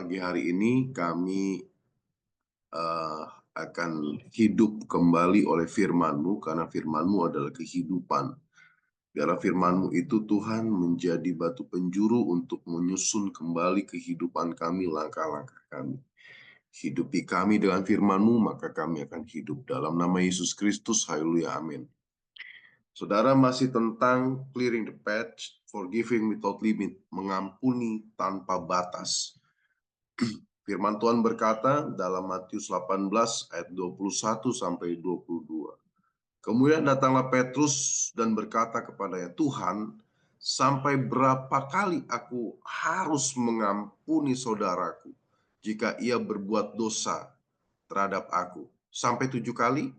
pagi hari ini kami akan hidup kembali oleh firman-Mu, karena firman-Mu adalah kehidupan. Biarlah firman-Mu itu Tuhan menjadi batu penjuru untuk menyusun kembali kehidupan kami, langkah-langkah kami. Hidupi kami dengan firman-Mu, maka kami akan hidup. Dalam nama Yesus Kristus, haleluya, amin. Saudara, masih tentang clearing the path, forgiving without limit, mengampuni tanpa batas. Firman Tuhan berkata dalam Matius 18 ayat 21 sampai 22. Kemudian datanglah Petrus dan berkata kepadanya, Tuhan, sampai berapa kali aku harus mengampuni saudaraku jika ia berbuat dosa terhadap aku? Sampai 7 kali?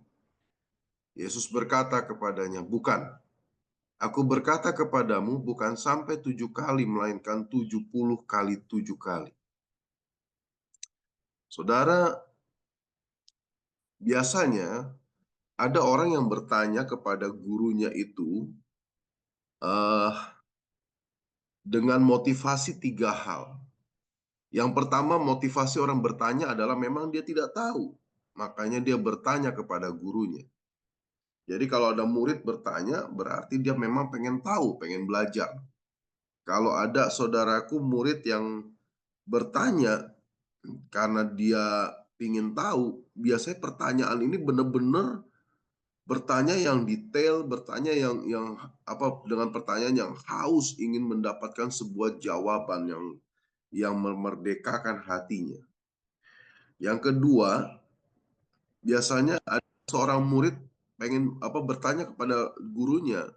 Yesus berkata kepadanya, bukan. Aku berkata kepadamu bukan sampai 7 kali, melainkan 70 kali 7 kali. Saudara, biasanya ada orang yang bertanya kepada gurunya itu dengan motivasi 3 hal. Yang pertama, motivasi orang bertanya adalah memang dia tidak tahu. Makanya dia bertanya kepada gurunya. Jadi kalau ada murid bertanya, berarti dia memang pengen tahu, pengen belajar. Kalau ada saudaraku murid yang bertanya karena dia ingin tahu, biasanya pertanyaan ini benar-benar bertanya yang detail, bertanya yang apa, dengan pertanyaan yang haus ingin mendapatkan sebuah jawaban yang memerdekakan hatinya. Yang kedua, biasanya ada seorang murid pengen bertanya kepada gurunya,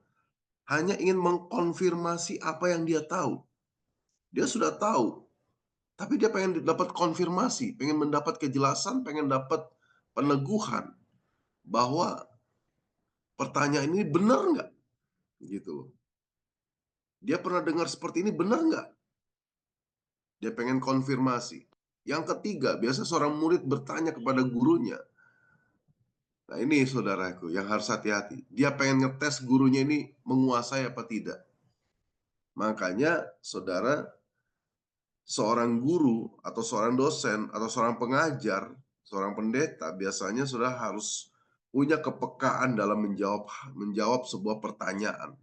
hanya ingin mengkonfirmasi apa yang dia tahu. Dia sudah tahu, tapi dia pengen dapat konfirmasi, pengen mendapat kejelasan, pengen dapat peneguhan bahwa pertanyaan ini benar nggak, gitu. Dia pernah dengar seperti ini, benar nggak? Dia pengen konfirmasi. Yang ketiga, biasa seorang murid bertanya kepada gurunya. Nah ini saudaraku yang harus hati-hati. Dia pengen ngetes gurunya ini menguasai apa tidak. Makanya saudara, seorang guru atau seorang dosen atau seorang pengajar, seorang pendeta biasanya sudah harus punya kepekaan dalam menjawab sebuah pertanyaan.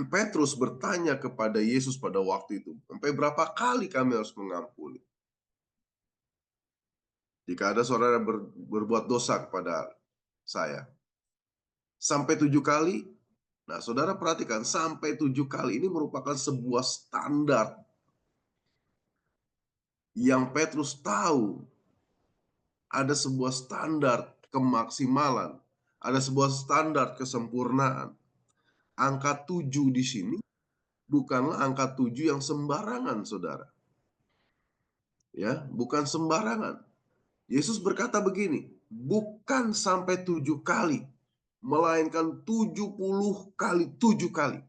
Petrus bertanya kepada Yesus pada waktu itu, sampai berapa kali kami harus mengampuni jika ada saudara berbuat dosa kepada saya? Sampai 7 kali? Nah, saudara perhatikan, sampai 7 kali ini merupakan sebuah standar yang Petrus tahu. Ada sebuah standar kemaksimalan, ada sebuah standar kesempurnaan. Angka 7 di sini bukanlah angka 7 yang sembarangan, saudara. Ya, bukan sembarangan. Yesus berkata begini, bukan sampai 7 kali, melainkan 70 kali 7 kali.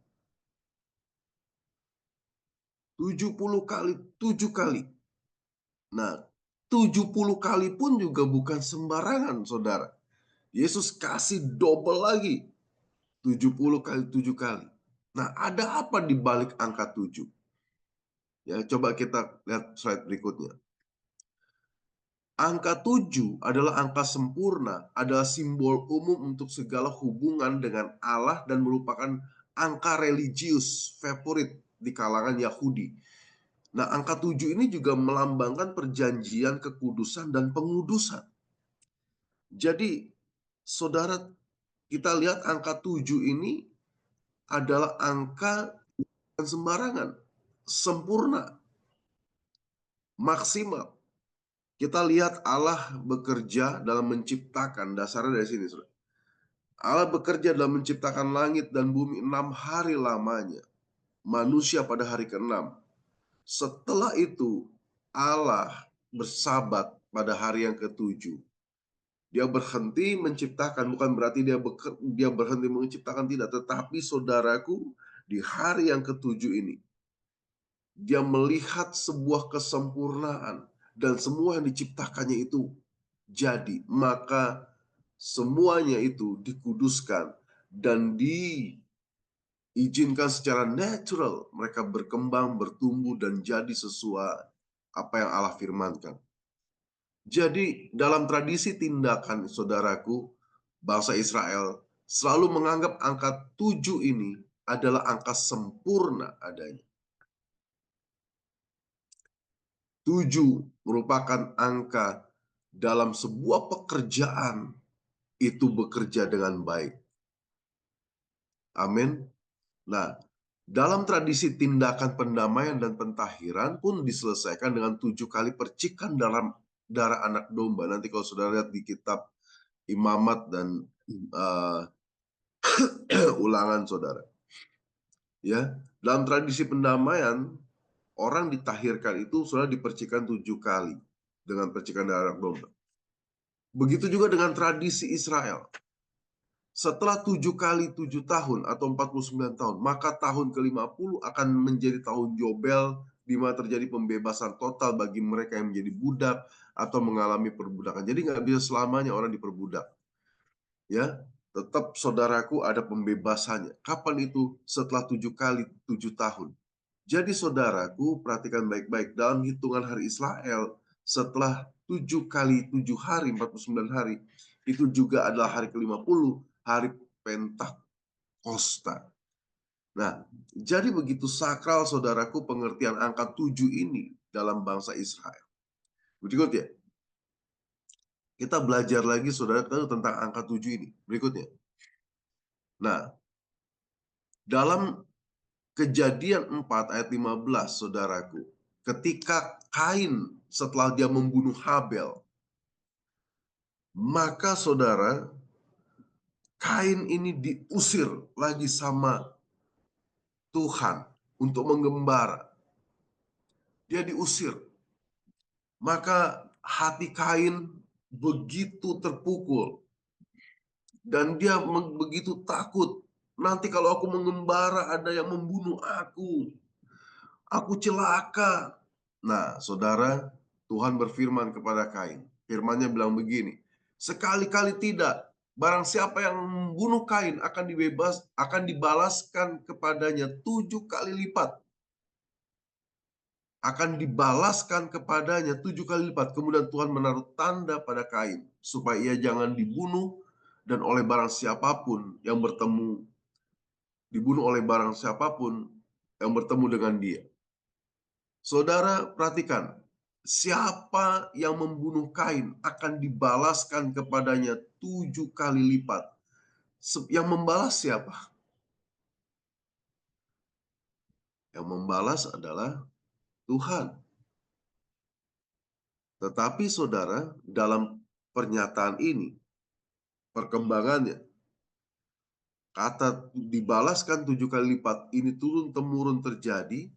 70 kali 7 kali. Nah, 70 kali pun juga bukan sembarangan, saudara. Yesus kasih double lagi. 70 kali 7 kali. Nah, ada apa di balik angka 7? Ya, coba kita lihat slide berikutnya. Angka 7 adalah angka sempurna, adalah simbol umum untuk segala hubungan dengan Allah dan merupakan angka religius favorit di kalangan Yahudi. Nah, angka 7 ini juga melambangkan perjanjian kekudusan dan pengudusan. Jadi, saudara, kita lihat angka 7 ini adalah angka yang sembarangan, sempurna, maksimal. Kita lihat Allah bekerja dalam menciptakan, dasarnya dari sini, saudara. Allah bekerja dalam menciptakan langit dan bumi 6 hari lamanya. Manusia pada hari ke-6. Setelah itu, Allah bersabat pada hari yang ke-7. Dia berhenti menciptakan, bukan berarti dia berhenti menciptakan, tidak. Tetapi saudaraku, di hari yang ke-7 ini, dia melihat sebuah kesempurnaan. Dan semua yang diciptakannya itu jadi. Maka semuanya itu dikuduskan dan Izinkan secara natural mereka berkembang, bertumbuh, dan jadi sesuai apa yang Allah firmankan. Jadi dalam tradisi tindakan saudaraku, bangsa Israel selalu menganggap angka 7 ini adalah angka sempurna adanya. 7 merupakan angka dalam sebuah pekerjaan itu bekerja dengan baik. Amin. Nah, dalam tradisi tindakan pendamaian dan pentahiran pun diselesaikan dengan 7 kali percikan dalam darah anak domba. Nanti kalau saudara lihat di kitab Imamat dan uh, Ulangan saudara. Ya, dalam tradisi pendamaian orang ditahirkan itu sudah dipercikan 7 kali dengan percikan darah anak domba. Begitu juga dengan tradisi Israel. Setelah 7 kali 7 tahun atau 49 tahun, maka tahun ke-50 akan menjadi tahun Yobel, di mana terjadi pembebasan total bagi mereka yang menjadi budak atau mengalami perbudakan. Jadi nggak bisa selamanya orang diperbudak. Ya, tetap saudaraku ada pembebasannya. Kapan itu? Setelah 7 kali 7 tahun. Jadi saudaraku, perhatikan baik-baik. Dalam hitungan hari Israel, setelah 7 kali 7 hari, 49 hari, itu juga adalah hari ke-50, hari Pentakosta. Nah, jadi begitu sakral saudaraku pengertian angka 7 ini dalam bangsa Israel. Berikut ya. Kita belajar lagi saudara tentang angka 7 ini. Berikutnya. Nah, dalam Kejadian 4 ayat 15 saudaraku. Ketika Kain setelah dia membunuh Habel, maka saudara, Kain ini diusir lagi sama Tuhan untuk menggembara. Dia diusir. Maka hati Kain begitu terpukul. Dan dia begitu takut. Nanti kalau aku mengembara ada yang membunuh aku. Aku celaka. Nah, saudara, Tuhan berfirman kepada Kain. Firman-Nya bilang begini, sekali-kali tidak, barang siapa yang membunuh Kain akan dibalaskan kepadanya 7 kali lipat. Akan dibalaskan kepadanya 7 kali lipat. Kemudian Tuhan menaruh tanda pada Kain, supaya ia jangan dibunuh, dan oleh barang siapapun yang dibunuh oleh barang siapapun yang bertemu dengan dia. Saudara, perhatikan, siapa yang membunuh Kain akan dibalaskan kepadanya 7 kali lipat. Yang membalas siapa? Yang membalas adalah Tuhan. Tetapi saudara, dalam pernyataan ini, perkembangannya, kata dibalaskan 7 kali lipat ini turun-temurun terjadi,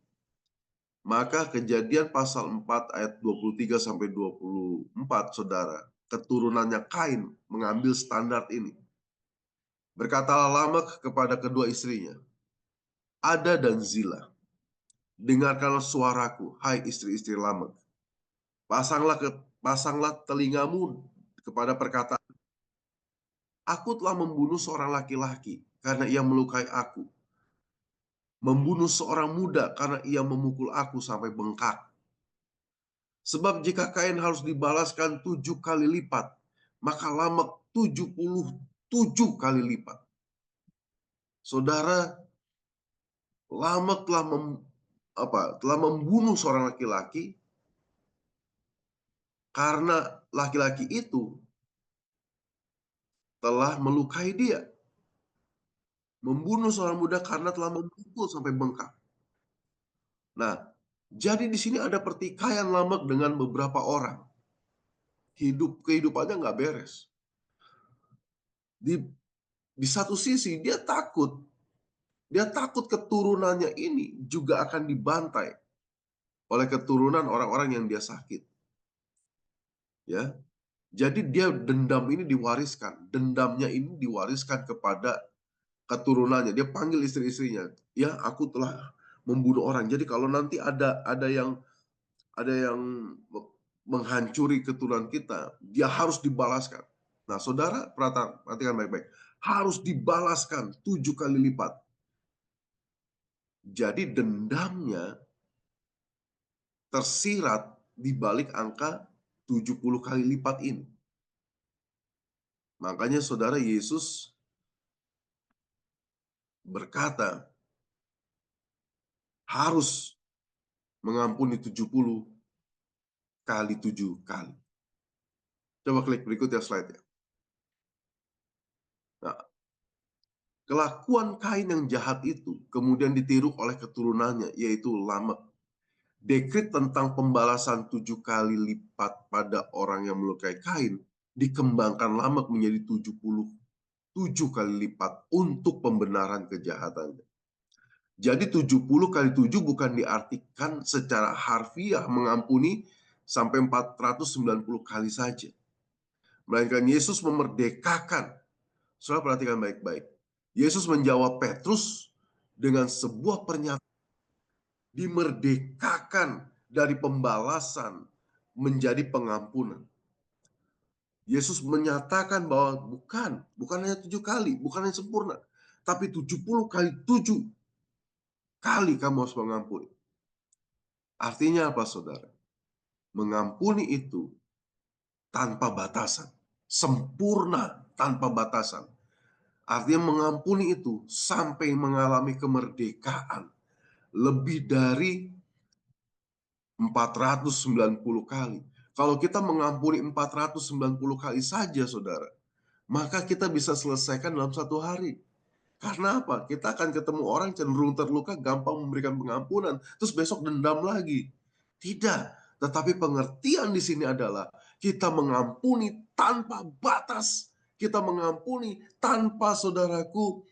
maka Kejadian pasal 4 ayat 23 sampai 24, saudara, keturunannya Kain mengambil standar ini. Berkatalah Lamek kepada kedua istrinya, Ada dan Zila, dengarkanlah suaraku, hai istri-istri Lamek. Pasanglah telingamu kepada perkataan. Aku telah membunuh seorang laki-laki karena ia melukai aku. Membunuh seorang muda karena ia memukul aku sampai bengkak. Sebab jika Kain harus dibalaskan 7 kali lipat, maka Lamek 77 kali lipat. Saudara, Lamek telah membunuh seorang laki-laki karena laki-laki itu telah melukai dia. Membunuh seorang muda karena telah memukul sampai bengkak. Nah, jadi di sini ada pertikaian Lamek dengan beberapa orang. Kehidupannya nggak beres. Di satu sisi dia takut. Dia takut keturunannya ini juga akan dibantai oleh keturunan orang-orang yang dia sakit. Ya. Jadi dia dendam ini diwariskan. Dendamnya ini diwariskan kepada keturunannya. Dia panggil istri-istrinya. Ya, aku telah membunuh orang. Jadi kalau nanti ada yang menghancuri keturunan kita, dia harus dibalaskan. Nah, saudara, perhatikan baik-baik. Harus dibalaskan 7 kali lipat. Jadi dendamnya tersirat di balik angka 70 kali lipat ini. Makanya saudara, Yesus berkata harus mengampuni 70 kali 7 kali. Coba klik berikutnya slide-nya. Nah, kelakuan Kain yang jahat itu kemudian ditiru oleh keturunannya, yaitu Lamek. Dekrit tentang pembalasan 7 kali lipat pada orang yang melukai Kain dikembangkan Lamek menjadi 77 kali lipat untuk pembenaran kejahatannya. Jadi 70 kali 7 bukan diartikan secara harfiah mengampuni sampai 490 kali saja. Melainkan Yesus memerdekakan. Saudara perhatikan baik-baik. Yesus menjawab Petrus dengan sebuah pernyataan, dimerdekakan dari pembalasan menjadi pengampunan. Yesus menyatakan bahwa bukan hanya 7 kali, bukan hanya sempurna, tapi 70 kali 7 kali kamu harus mengampuni. Artinya apa, saudara? Mengampuni itu tanpa batasan, sempurna tanpa batasan. Artinya mengampuni itu sampai mengalami kemerdekaan lebih dari 490 kali. Kalau kita mengampuni 490 kali saja, saudara, maka kita bisa selesaikan dalam 1 hari. Karena apa? Kita akan ketemu orang cenderung terluka, gampang memberikan pengampunan, terus besok dendam lagi. Tidak, tetapi pengertian di sini adalah kita mengampuni tanpa batas. Kita mengampuni tanpa, saudaraku,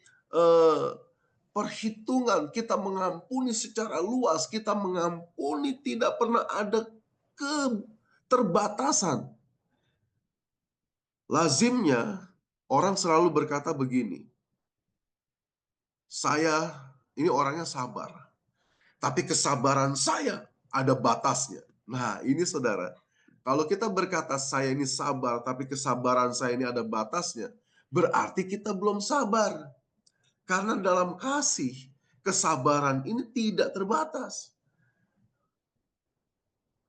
perhitungan. Kita mengampuni secara luas. Kita mengampuni tidak pernah ada keterbatasan. Lazimnya orang selalu berkata begini, saya ini orangnya sabar, tapi kesabaran saya ada batasnya. Nah, ini saudara, kalau kita berkata saya ini sabar, tapi kesabaran saya ini ada batasnya, berarti kita belum sabar. Karena dalam kasih, kesabaran ini tidak terbatas.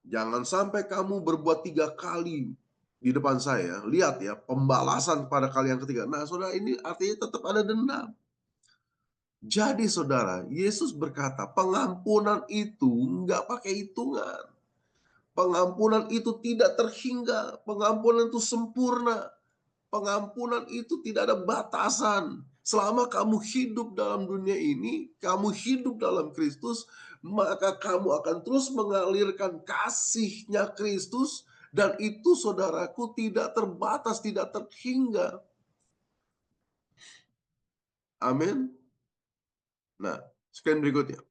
Jangan sampai kamu berbuat 3 kali di depan saya, lihat ya, pembalasan pada kali yang ketiga. Nah, saudara, ini artinya tetap ada dendam. Jadi saudara, Yesus berkata, pengampunan itu nggak pakai hitungan. Pengampunan itu tidak terhingga. Pengampunan itu sempurna. Pengampunan itu tidak ada batasan. Selama kamu hidup dalam dunia ini, kamu hidup dalam Kristus, maka kamu akan terus mengalirkan kasih-Nya Kristus, dan itu saudaraku tidak terbatas, tidak terhingga. Amin. Nah, screen berikutnya.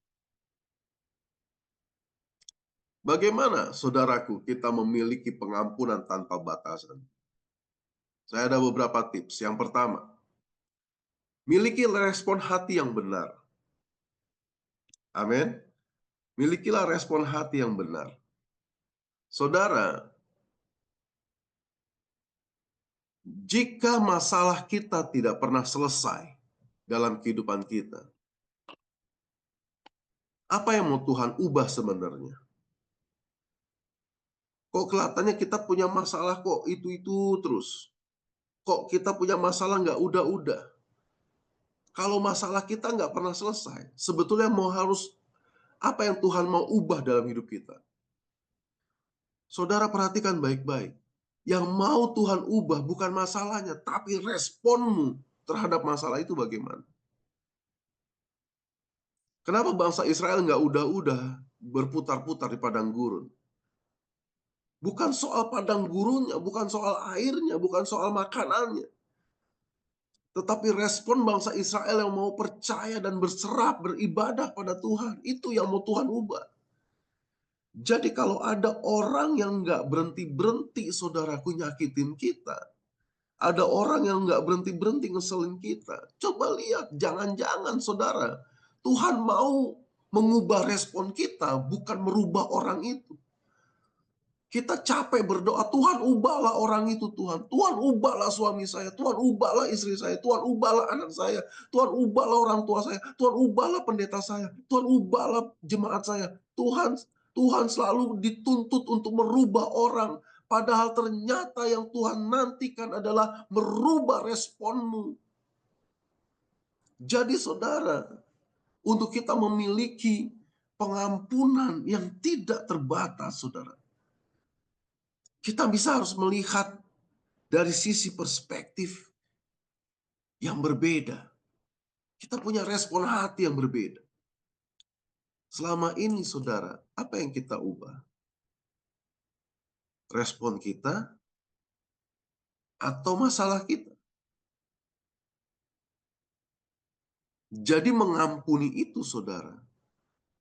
Bagaimana, saudaraku, kita memiliki pengampunan tanpa batasan? Saya ada beberapa tips. Yang pertama, miliki respon hati yang benar. Amin. Milikilah respon hati yang benar. Saudara, jika masalah kita tidak pernah selesai dalam kehidupan kita, apa yang mau Tuhan ubah sebenarnya? Kok kelihatannya kita punya masalah kok itu terus? Kok kita punya masalah nggak udah-udah? Kalau masalah kita nggak pernah selesai, sebetulnya apa yang Tuhan mau ubah dalam hidup kita? Saudara perhatikan baik-baik. Yang mau Tuhan ubah bukan masalahnya, tapi responmu terhadap masalah itu bagaimana? Kenapa bangsa Israel nggak udah-udah berputar-putar di padang gurun? Bukan soal padang gurunnya, bukan soal airnya, bukan soal makanannya. Tetapi respon bangsa Israel yang mau percaya dan berserah, beribadah pada Tuhan. Itu yang mau Tuhan ubah. Jadi kalau ada orang yang nggak berhenti-berhenti, saudaraku, nyakitin kita. Ada orang yang nggak berhenti-berhenti ngeselin kita. Coba lihat, jangan-jangan saudara, Tuhan mau mengubah respon kita, bukan merubah orang itu. Kita capek berdoa, Tuhan ubahlah orang itu Tuhan. Tuhan ubahlah suami saya. Tuhan ubahlah istri saya. Tuhan ubahlah anak saya. Tuhan ubahlah orang tua saya. Tuhan ubahlah pendeta saya. Tuhan ubahlah jemaat saya. Tuhan selalu dituntut untuk merubah orang. Padahal ternyata yang Tuhan nantikan adalah merubah responmu. Jadi saudara, untuk kita memiliki pengampunan yang tidak terbatas, saudara, kita harus melihat dari sisi perspektif yang berbeda. Kita punya respon hati yang berbeda. Selama ini, saudara, apa yang kita ubah? Respon kita atau masalah kita? Jadi mengampuni itu, saudara,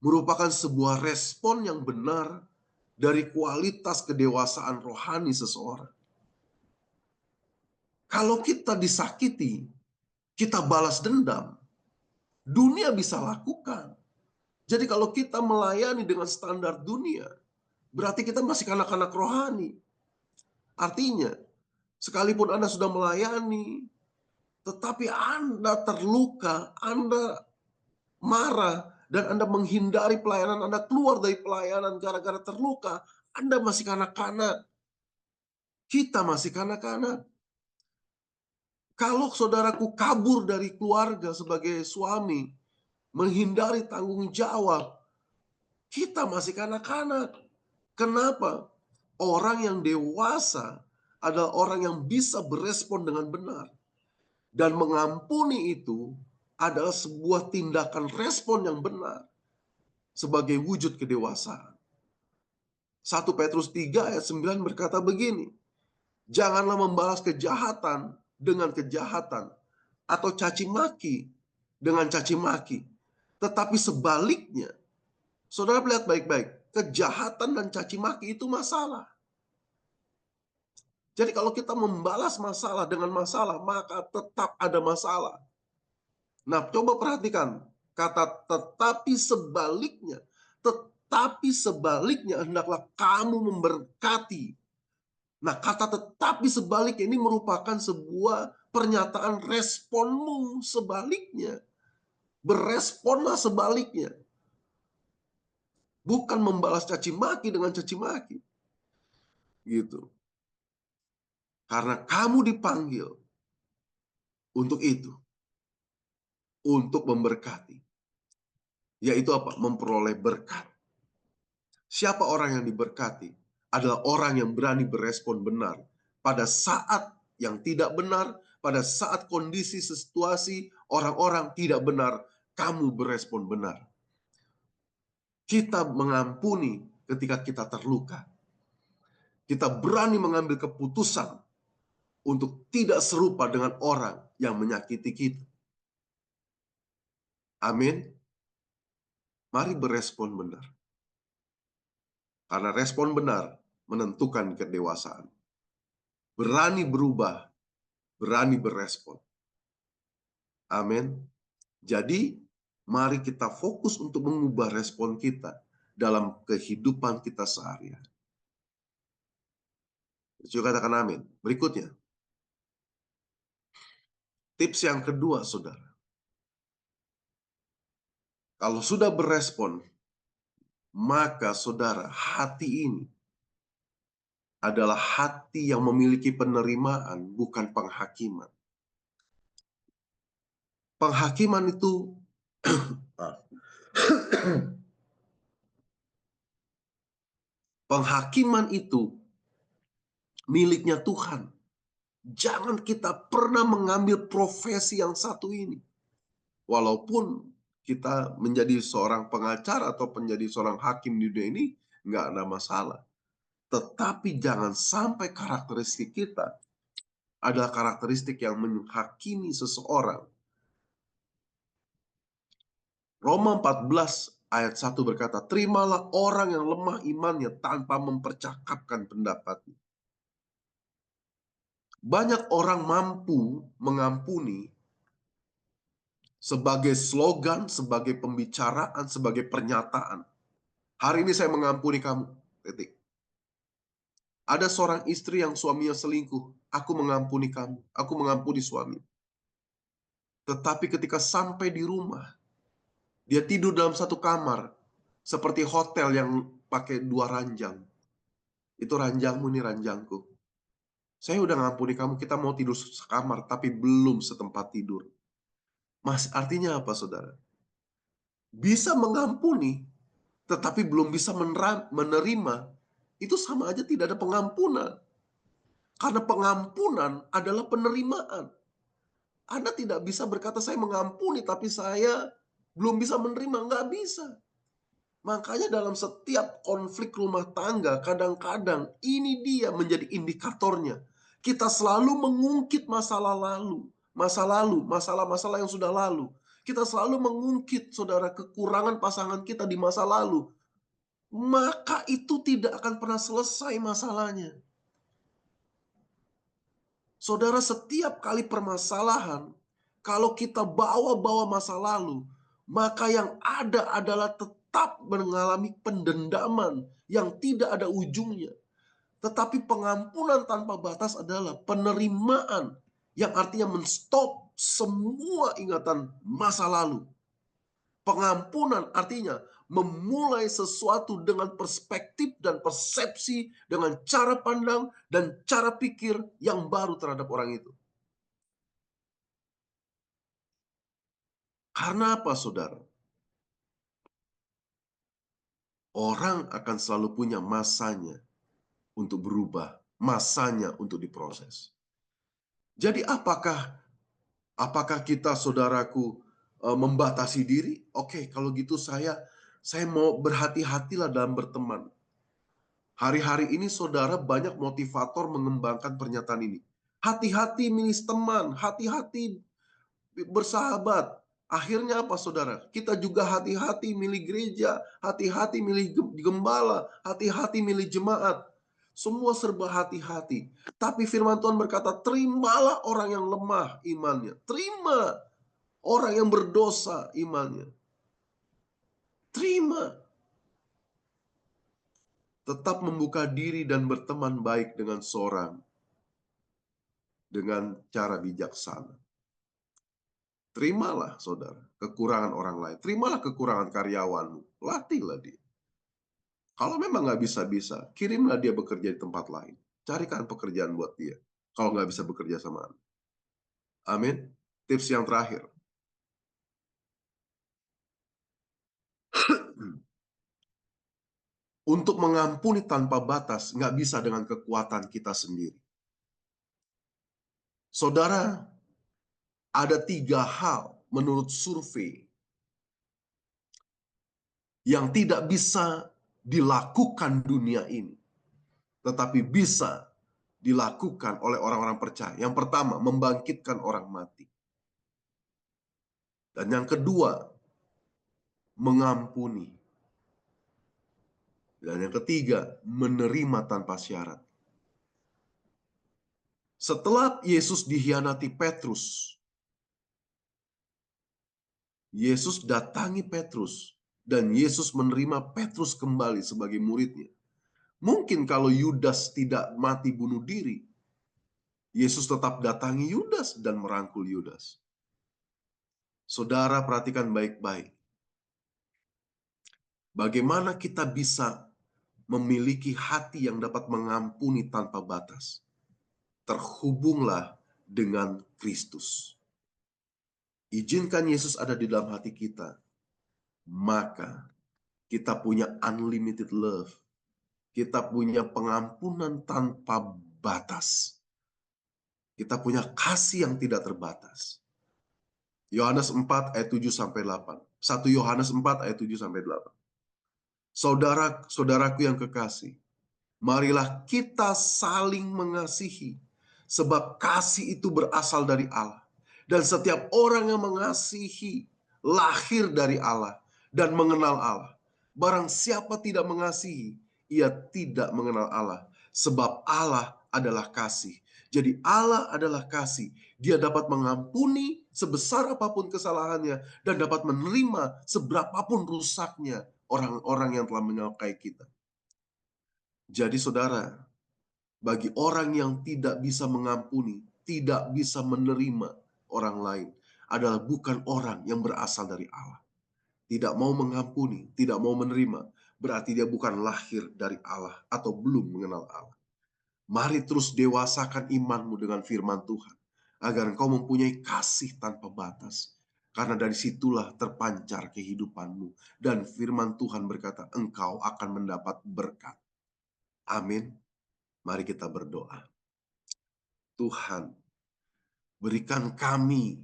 merupakan sebuah respon yang benar dari kualitas kedewasaan rohani seseorang. Kalau kita disakiti, kita balas dendam, dunia bisa lakukan. Jadi kalau kita melayani dengan standar dunia, berarti kita masih kanak-kanak rohani. Artinya, sekalipun Anda sudah melayani, tetapi Anda terluka, Anda marah, dan Anda menghindari pelayanan, Anda keluar dari pelayanan gara-gara terluka, Anda masih kanak-kanak. Kita masih kanak-kanak. Kalau saudaraku kabur dari keluarga sebagai suami, menghindari tanggung jawab, kita masih kanak-kanak. Kenapa? Orang yang dewasa adalah orang yang bisa berespon dengan benar. Dan mengampuni itu adalah sebuah tindakan respon yang benar sebagai wujud kedewasaan. 1 Petrus 3 ayat 9 berkata begini, janganlah membalas kejahatan dengan kejahatan atau caci maki dengan caci maki. Tetapi sebaliknya, saudara lihat baik-baik, kejahatan dan caci maki itu masalah. Jadi kalau kita membalas masalah dengan masalah, maka tetap ada masalah. Nah, coba perhatikan kata tetapi sebaliknya. Tetapi sebaliknya hendaklah kamu memberkati. Nah, kata tetapi sebaliknya ini merupakan sebuah pernyataan responmu sebaliknya. Beresponlah sebaliknya. Bukan membalas caci maki dengan caci maki. Gitu. Karena kamu dipanggil untuk itu. Untuk memberkati. Yaitu apa? Memperoleh berkat. Siapa orang yang diberkati? Adalah orang yang berani berespon benar. Pada saat yang tidak benar, pada saat kondisi, situasi, orang-orang tidak benar, kamu berespon benar. Kita mengampuni ketika kita terluka. Kita berani mengambil keputusan untuk tidak serupa dengan orang yang menyakiti kita. Amin. Mari berespon benar. Karena respon benar menentukan kedewasaan. Berani berubah, berani berespon. Amin. Jadi, mari kita fokus untuk mengubah respon kita dalam kehidupan kita sehari-hari. Juga katakan amin. Berikutnya, tips yang kedua, saudara. Kalau sudah berespon, maka saudara, hati ini adalah hati yang memiliki penerimaan, bukan penghakiman. Penghakiman itu penghakiman itu miliknya Tuhan. Jangan kita pernah mengambil profesi yang satu ini. Walaupun kita menjadi seorang pengacara atau menjadi seorang hakim di dunia ini, nggak ada masalah. Tetapi jangan sampai karakteristik kita adalah karakteristik yang menghakimi seseorang. Roma 14 ayat 1 berkata, terimalah orang yang lemah imannya tanpa mempercakapkan pendapatnya. Banyak orang mampu mengampuni sebagai slogan, sebagai pembicaraan, sebagai pernyataan. Hari ini saya mengampuni kamu. Titik. Ada seorang istri yang suaminya selingkuh. Aku mengampuni kamu. Aku mengampuni suami. Tetapi ketika sampai di rumah, dia tidur dalam satu kamar. Seperti hotel yang pakai 2 ranjang. Itu ranjangmu, ini ranjangku. Saya udah ngampuni kamu, kita mau tidur sekamar, tapi belum setempat tidur. Artinya apa, saudara? Bisa mengampuni, tetapi belum bisa menerima, itu sama aja tidak ada pengampunan. Karena pengampunan adalah penerimaan. Anda tidak bisa berkata, saya mengampuni, tapi saya belum bisa menerima. Nggak bisa. Makanya dalam setiap konflik rumah tangga, kadang-kadang ini dia menjadi indikatornya. Kita selalu mengungkit masalah-masalah yang sudah lalu. Kita selalu mengungkit, saudara, kekurangan pasangan kita di masa lalu. Maka itu tidak akan pernah selesai masalahnya. Saudara, setiap kali permasalahan, kalau kita bawa-bawa masa lalu, maka yang ada adalah tetap mengalami pendendaman yang tidak ada ujungnya. Tetapi pengampunan tanpa batas adalah penerimaan yang artinya menstop semua ingatan masa lalu. Pengampunan artinya memulai sesuatu dengan perspektif dan persepsi, dengan cara pandang dan cara pikir yang baru terhadap orang itu. Karena apa, saudara? Orang akan selalu punya masanya untuk berubah, masanya untuk diproses. Jadi apakah kita, saudaraku, membatasi diri? Oke, kalau gitu saya mau berhati-hatilah dalam berteman. Hari-hari ini, saudara, banyak motivator mengembangkan pernyataan ini. Hati-hati milih teman, hati-hati bersahabat. Akhirnya apa, saudara? Kita juga hati-hati milih gereja, hati-hati milih gembala, hati-hati milih jemaat. Semua serba hati-hati. Tapi firman Tuhan berkata, terimalah orang yang lemah imannya. Terima orang yang berdosa imannya. Terima. Tetap membuka diri dan berteman baik dengan seorang dengan cara bijaksana. Terimalah, saudara, kekurangan orang lain. Terimalah kekurangan karyawanmu. Latihlah dia. Kalau memang nggak bisa-bisa, kirimlah dia bekerja di tempat lain. Carikan pekerjaan buat dia. Kalau nggak bisa bekerja sama Anda. Amin. Tips yang terakhir. Untuk mengampuni tanpa batas, nggak bisa dengan kekuatan kita sendiri. Saudara, ada 3 hal menurut survei yang tidak bisa dilakukan dunia ini, tetapi bisa dilakukan oleh orang-orang percaya. Yang pertama, membangkitkan orang mati. Dan yang kedua, mengampuni. Dan yang ketiga, menerima tanpa syarat. Setelah Yesus dikhianati Petrus, Yesus datangi Petrus, dan Yesus menerima Petrus kembali sebagai muridnya. Mungkin kalau Yudas tidak mati bunuh diri, Yesus tetap datangi Yudas dan merangkul Yudas. Saudara, perhatikan baik-baik. Bagaimana kita bisa memiliki hati yang dapat mengampuni tanpa batas? Terhubunglah dengan Kristus. Izinkan Yesus ada di dalam hati kita, maka kita punya unlimited love. Kita punya pengampunan tanpa batas. Kita punya kasih yang tidak terbatas. Yohanes 4 ayat 7 sampai 8. 1 Yohanes 4 ayat 7 sampai 8. Saudaraku yang kekasih, marilah kita saling mengasihi, sebab kasih itu berasal dari Allah. Dan setiap orang yang mengasihi lahir dari Allah dan mengenal Allah. Barang siapa tidak mengasihi, ia tidak mengenal Allah, sebab Allah adalah kasih. Jadi Allah adalah kasih. Dia dapat mengampuni sebesar apapun kesalahannya dan dapat menerima seberapapun rusaknya orang-orang yang telah menyukai kita. Jadi, saudara, bagi orang yang tidak bisa mengampuni, tidak bisa menerima orang lain, adalah bukan orang yang berasal dari Allah. Tidak mau mengampuni, tidak mau menerima, berarti dia bukan lahir dari Allah atau belum mengenal Allah. Mari terus dewasakan imanmu dengan firman Tuhan, agar engkau mempunyai kasih tanpa batas. Karena dari situlah terpancar kehidupanmu. Dan firman Tuhan berkata, engkau akan mendapat berkat. Amin. Mari kita berdoa. Tuhan, berikan kami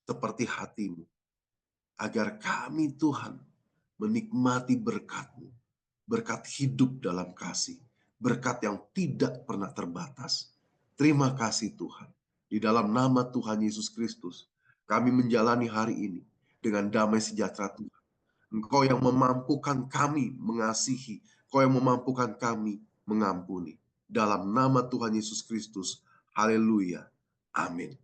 seperti hatimu, agar kami Tuhan menikmati berkat-Mu, berkat hidup dalam kasih, berkat yang tidak pernah terbatas. Terima kasih Tuhan. Di dalam nama Tuhan Yesus Kristus, kami menjalani hari ini dengan damai sejahtera Tuhan. Engkau yang memampukan kami mengasihi, Engkau yang memampukan kami mengampuni. Dalam nama Tuhan Yesus Kristus, haleluya, amin.